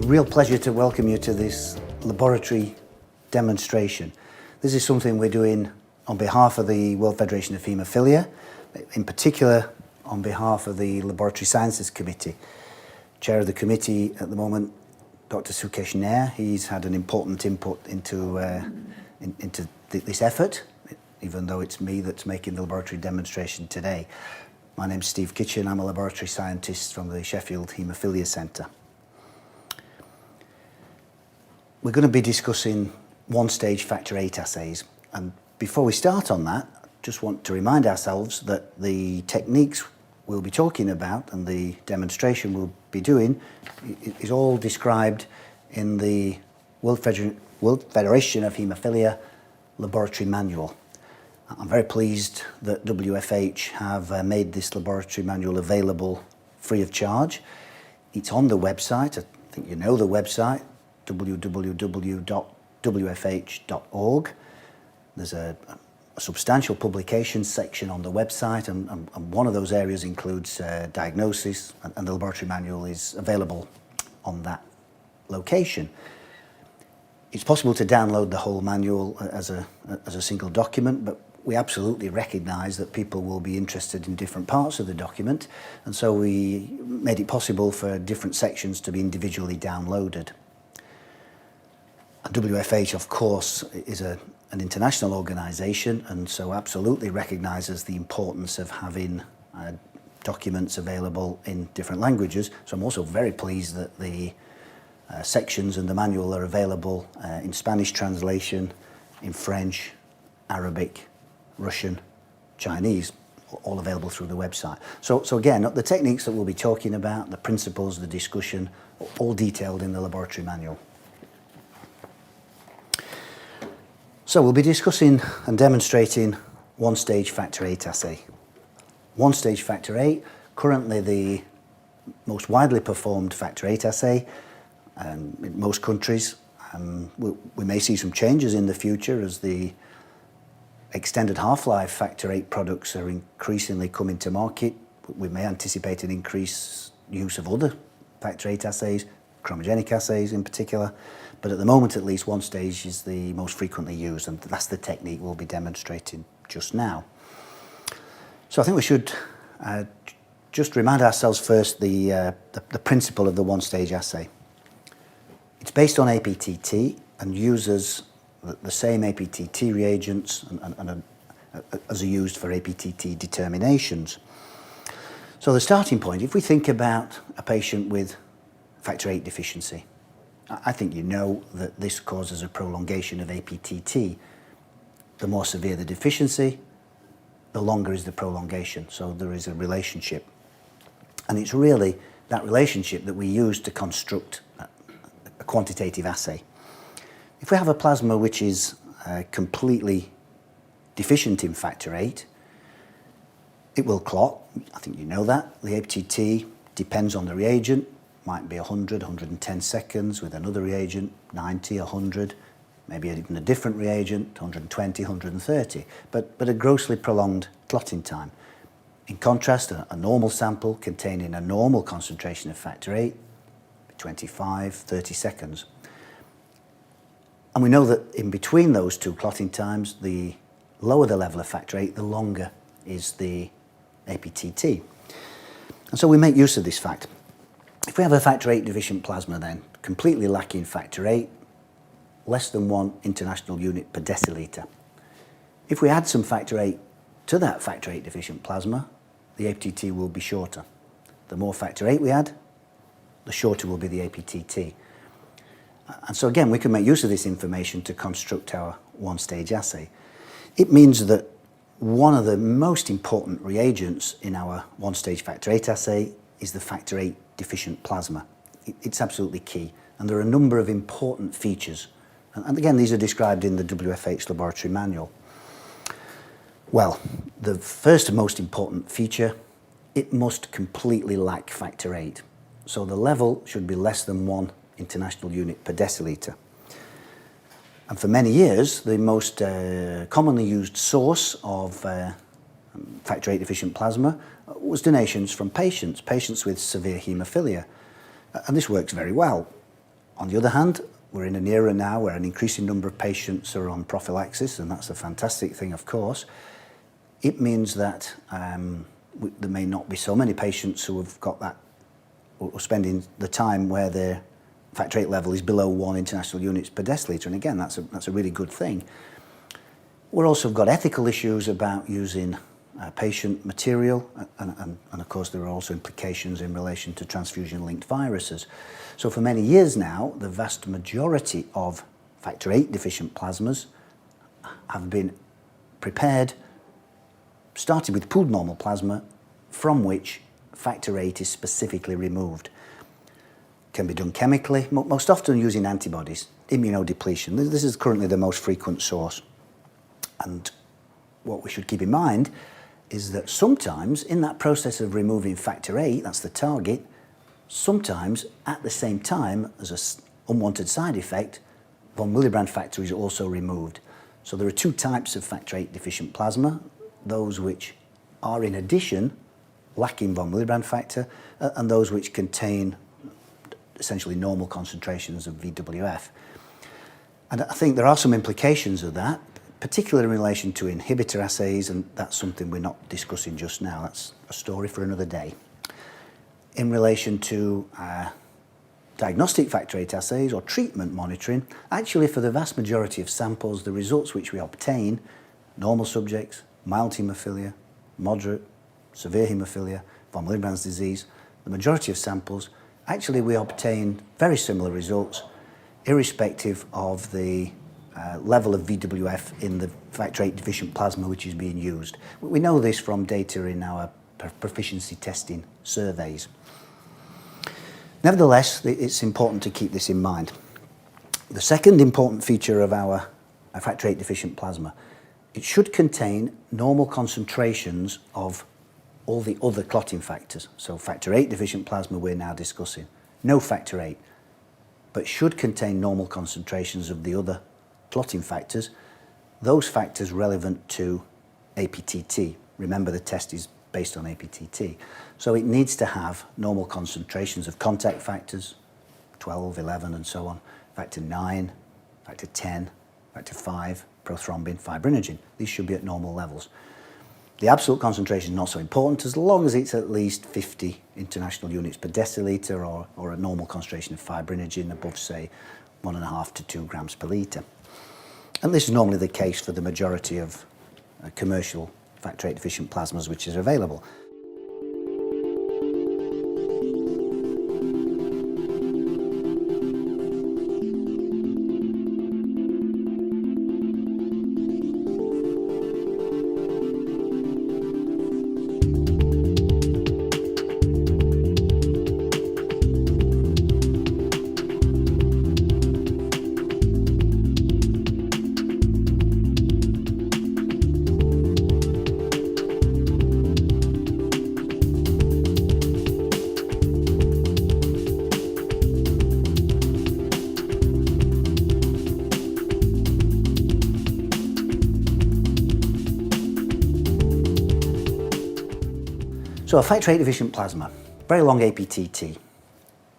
real pleasure to welcome you to this laboratory demonstration. This is something we're doing on behalf of the World Federation of Haemophilia, in particular on behalf of the Laboratory Sciences Committee. Chair of the committee at the moment, Dr. Sukesh Nair, he's had an important input into this effort, even though it's me that's making the laboratory demonstration today. My name's Steve Kitchen, I'm a laboratory scientist from the Sheffield Haemophilia Centre. We're going to be discussing one-stage factor VIII assays, and before we start on that, I just want to remind ourselves that the techniques we'll be talking about and the demonstration we'll be doing is all described in the World Federation of Haemophilia Laboratory Manual. I'm very pleased that WFH have made this laboratory manual available free of charge. It's on the website, I think you know the website, www.wfh.org. There's a substantial publications section on the website, and one of those areas includes diagnosis, and the laboratory manual is available on that location. It's possible to download the whole manual as a single document, but we absolutely recognise that people will be interested in different parts of the document, and so we made it possible for different sections to be individually downloaded. WFH, of course, is an international organisation, and so absolutely recognises the importance of having documents available in different languages. So I'm also very pleased that the sections and the manual are available in Spanish translation, in French, Arabic, Russian, Chinese, all available through the website. So again, the techniques that we'll be talking about, the principles, the discussion, all detailed in the laboratory manual. So we'll be discussing and demonstrating one-stage factor VIII assay. One-stage factor VIII, currently the most widely performed factor VIII assay in most countries. We may see some changes in the future as the extended half-life factor VIII products are increasingly coming to market. We may anticipate an increased use of other factor VIII assays, chromogenic assays in particular, but at the moment at least one stage is the most frequently used, and that's the technique we'll be demonstrating just now. So I think we should just remind ourselves first the principle of the one-stage assay. It's based on APTT and uses the same APTT reagents as are used for APTT determinations. So the starting point, if we think about a patient with factor VIII deficiency, I think you know that this causes a prolongation of APTT. The more severe the deficiency, the longer is the prolongation. So there is a relationship. And it's really that relationship that we use to construct a quantitative assay. If we have a plasma which is completely deficient in factor VIII, it will clot. I think you know that. The APTT depends on the reagent. Might be 100, 110 seconds, with another reagent, 90, 100, maybe even a different reagent, 120, 130, but a grossly prolonged clotting time. In contrast, a normal sample containing a normal concentration of factor VIII, 25, 30 seconds. And we know that in between those two clotting times, the lower the level of factor VIII, the longer is the APTT. And so we make use of this fact. If we have a factor VIII deficient plasma then, completely lacking factor VIII, less than 1 international unit per deciliter. If we add some factor VIII to that factor VIII deficient plasma, the APTT will be shorter. The more factor VIII we add, the shorter will be the APTT. And so again, we can make use of this information to construct our one-stage assay. It means that one of the most important reagents in our one-stage factor VIII assay is the factor VIII deficient plasma. It's absolutely key, and there are a number of important features. And again, these are described in the WFH Laboratory Manual. Well, the first and most important feature, it must completely lack factor VIII. So the level should be less than 1 international unit per deciliter. And for many years, the most commonly used source of factor VIII deficient plasma was donations from patients with severe haemophilia. And this works very well. On the other hand, we're in an era now where an increasing number of patients are on prophylaxis, and that's a fantastic thing, of course. It means that there may not be so many patients who have got that, or spending the time where their factor VIII level is below 1 international units per deciliter, and again, that's a really good thing. We've also got ethical issues about using patient material, and of course there are also implications in relation to transfusion-linked viruses. So for many years now, the vast majority of factor VIII deficient plasmas have been prepared, started with pooled normal plasma, from which factor VIII is specifically removed. Can be done chemically, most often using antibodies, immunodepletion. This is currently the most frequent source. And what we should keep in mind is that sometimes in that process of removing factor VIII, that's the target, sometimes at the same time as an unwanted side effect, von Willebrand factor is also removed. So there are two types of factor VIII deficient plasma, those which are in addition lacking von Willebrand factor, and those which contain essentially normal concentrations of VWF. And I think there are some implications of that, particularly in relation to inhibitor assays, and that's something we're not discussing just now. That's a story for another day. In relation to diagnostic factor VIII assays or treatment monitoring, actually for the vast majority of samples, the results which we obtain, normal subjects, mild haemophilia, moderate, severe haemophilia, von Willebrand's disease, the majority of samples, actually we obtain very similar results irrespective of the level of VWF in the factor VIII deficient plasma which is being used. We know this from data in our proficiency testing surveys. Nevertheless, it's important to keep this in mind. The second important feature of our factor VIII deficient plasma, it should contain normal concentrations of all the other clotting factors. So factor VIII deficient plasma we're now discussing, no factor VIII, but should contain normal concentrations of the other clotting factors, those factors relevant to APTT. Remember, the test is based on APTT. So it needs to have normal concentrations of contact factors, 12, 11, and so on, factor 9, factor 10, factor 5, prothrombin, fibrinogen. These should be at normal levels. The absolute concentration is not so important as long as it's at least 50 international units per deciliter or a normal concentration of fibrinogen above, say, 1.5 to 2 grams per litre. And this is normally the case for the majority of commercial factor VIII deficient plasmas which is available. So a factor VIII deficient plasma, very long APTT.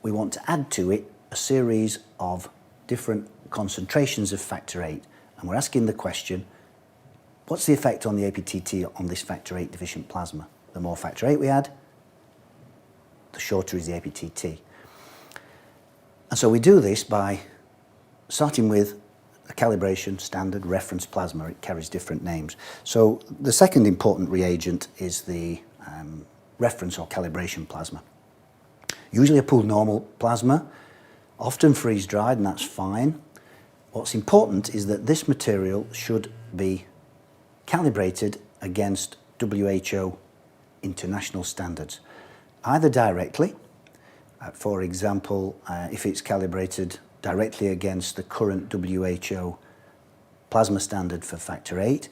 We want to add to it a series of different concentrations of factor VIII, and we're asking the question, what's the effect on the APTT on this factor VIII deficient plasma? The more factor VIII we add, the shorter is the APTT. And so we do this by starting with a calibration standard reference plasma. It carries different names. So the second important reagent is the reference or calibration plasma. Usually a pooled normal plasma, often freeze-dried, and that's fine. What's important is that this material should be calibrated against WHO international standards, either directly, for example, if it's calibrated directly against the current WHO plasma standard for factor VIII.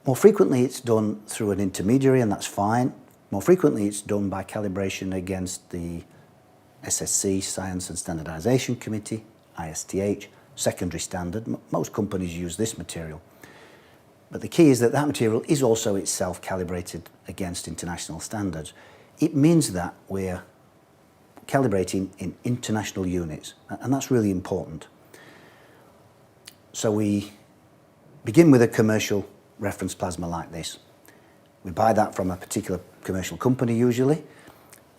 More frequently it's done through an intermediary, and that's fine. More frequently it's done by calibration against the SSC, Science and Standardization Committee, ISTH, secondary standard. Most companies use this material. But the key is that that material is also itself calibrated against international standards. It means that we're calibrating in international units, and that's really important. So we begin with a commercial reference plasma like this. We buy that from a particular commercial company usually,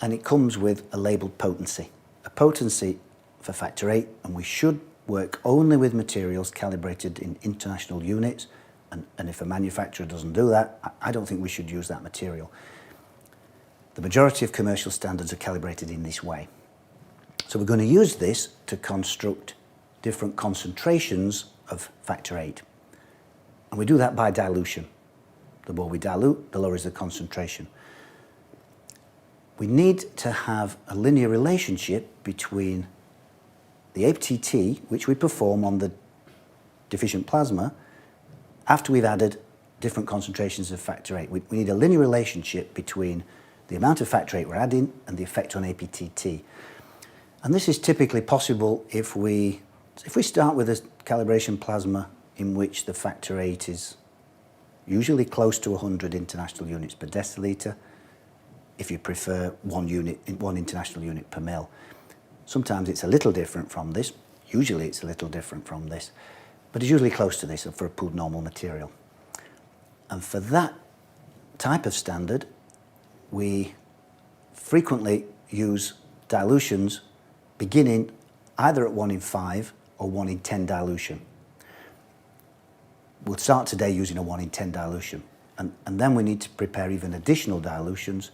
and it comes with a labelled potency. A potency for factor VIII, and we should work only with materials calibrated in international units, and if a manufacturer doesn't do that, I don't think we should use that material. The majority of commercial standards are calibrated in this way. So we're going to use this to construct different concentrations of factor VIII. And we do that by dilution. The more we dilute, the lower is the concentration. We need to have a linear relationship between the APTT, which we perform on the deficient plasma, after we've added different concentrations of factor VIII. We need a linear relationship between the amount of factor VIII we're adding and the effect on APTT. And this is typically possible if we start with a calibration plasma in which the factor VIII is usually close to 100 international units per deciliter, if you prefer one international unit per mil. Sometimes it's a little different from this, usually it's a little different from this, but it's usually close to this for a pooled normal material. And for that type of standard, we frequently use dilutions beginning either at 1 in 5 or 1 in 10 dilution. We'll start today using a 1 in 10 dilution, and then we need to prepare even additional dilutions,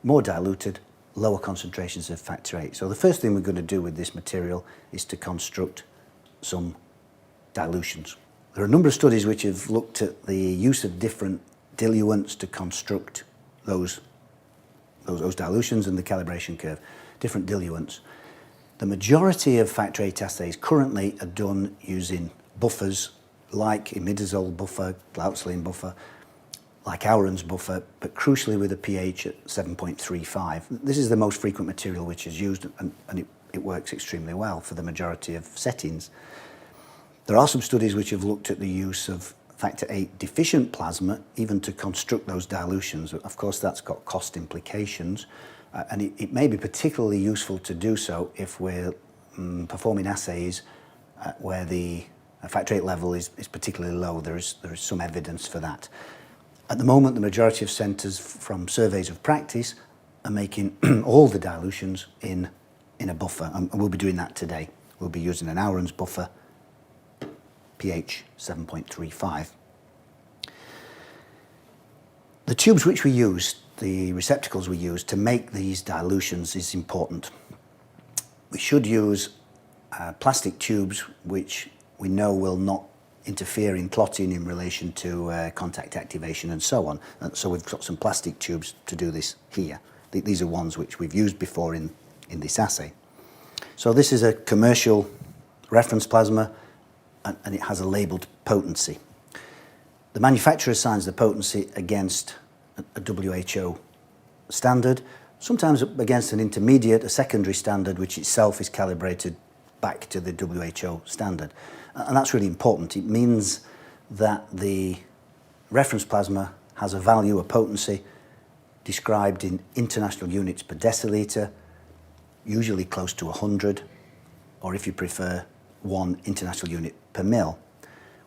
more diluted, lower concentrations of factor VIII. So the first thing we're going to do with this material is to construct some dilutions. There are a number of studies which have looked at the use of different diluents to construct those dilutions and the calibration curve, different diluents. The majority of factor VIII assays currently are done using buffers like imidazole buffer, glaucylene buffer, like Auron's buffer, but crucially with a pH at 7.35. This is the most frequent material which is used, and it works extremely well for the majority of settings. There are some studies which have looked at the use of factor VIII deficient plasma even to construct those dilutions. Of course, that's got cost implications, and it may be particularly useful to do so if we're performing assays where the factor VIII level is particularly low. There is some evidence for that. At the moment, the majority of centres from surveys of practice are making all the dilutions in a buffer, and we'll be doing that today. We'll be using an Auron's buffer, pH 7.35. The tubes which we use, the receptacles we use to make these dilutions is important. We should use plastic tubes which we know will not interfere in clotting in relation to contact activation and so on. And so we've got some plastic tubes to do this here. These are ones which we've used before in this assay. So this is a commercial reference plasma, and it has a labelled potency. The manufacturer assigns the potency against a WHO standard, sometimes against an intermediate, a secondary standard, which itself is calibrated back to the WHO standard. And that's really important. It means that the reference plasma has a value, a potency, described in international units per deciliter, usually close to 100, or if you prefer, 1 international unit per mil.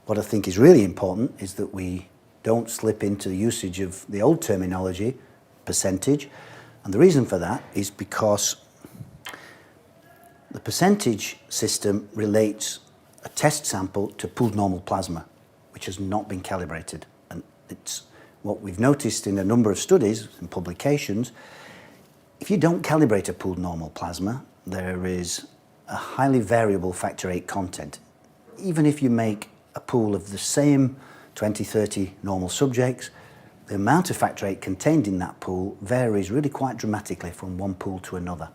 What I think is really important is that we don't slip into the usage of the old terminology, percentage, and the reason for that is because the percentage system relates a test sample to pooled normal plasma, which has not been calibrated. And it's what we've noticed in a number of studies and publications. If you don't calibrate a pooled normal plasma, there is a highly variable factor VIII content. Even if you make a pool of the same 20, 30 normal subjects, the amount of factor VIII contained in that pool varies really quite dramatically from one pool to another.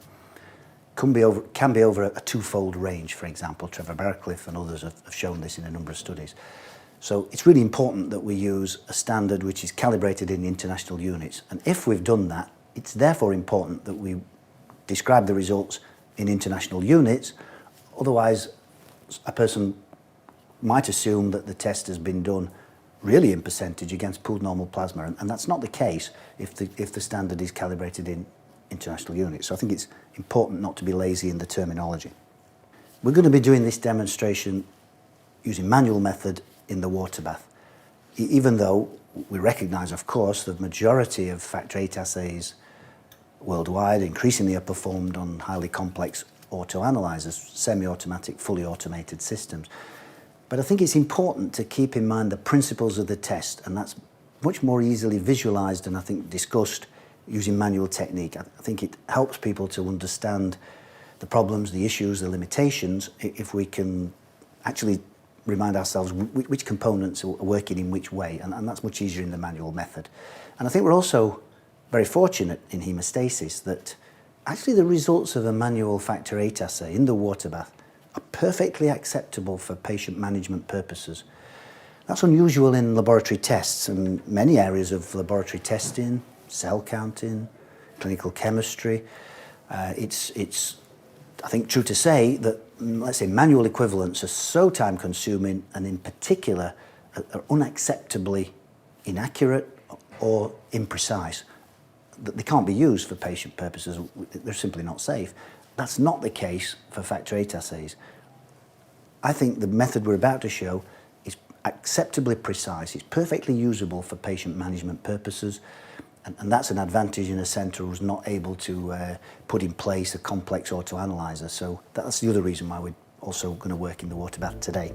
Can be over a twofold range, for example. Trevor Barcliffe and others have shown this in a number of studies. So it's really important that we use a standard which is calibrated in international units. And if we've done that, it's therefore important that we describe the results in international units. Otherwise, a person might assume that the test has been done really in percentage against pooled normal plasma, and that's not the case if the standard is calibrated in international units. So I think it's important not to be lazy in the terminology. We're going to be doing this demonstration using manual method in the water bath, even though we recognise, of course, the majority of factor VIII assays worldwide increasingly are performed on highly complex autoanalysers, semi-automatic, fully automated systems. But I think it's important to keep in mind the principles of the test, and that's much more easily visualised and I think discussed using manual technique. I think it helps people to understand the problems, the issues, the limitations, if we can actually remind ourselves which components are working in which way, and that's much easier in the manual method. And I think we're also very fortunate in hemostasis that actually the results of a manual factor VIII assay in the water bath are perfectly acceptable for patient management purposes. That's unusual in laboratory tests, and many areas of laboratory testing, cell counting, clinical chemistry. It's I think true to say that, let's say, manual equivalents are so time-consuming and in particular are unacceptably inaccurate or imprecise that they can't be used for patient purposes. They're simply not safe. That's not the case for factor VIII assays. I think the method we're about to show is acceptably precise. It's perfectly usable for patient management purposes. And that's an advantage in a centre who's not able to put in place a complex autoanalyser. So that's the other reason why we're also going to work in the water bath today.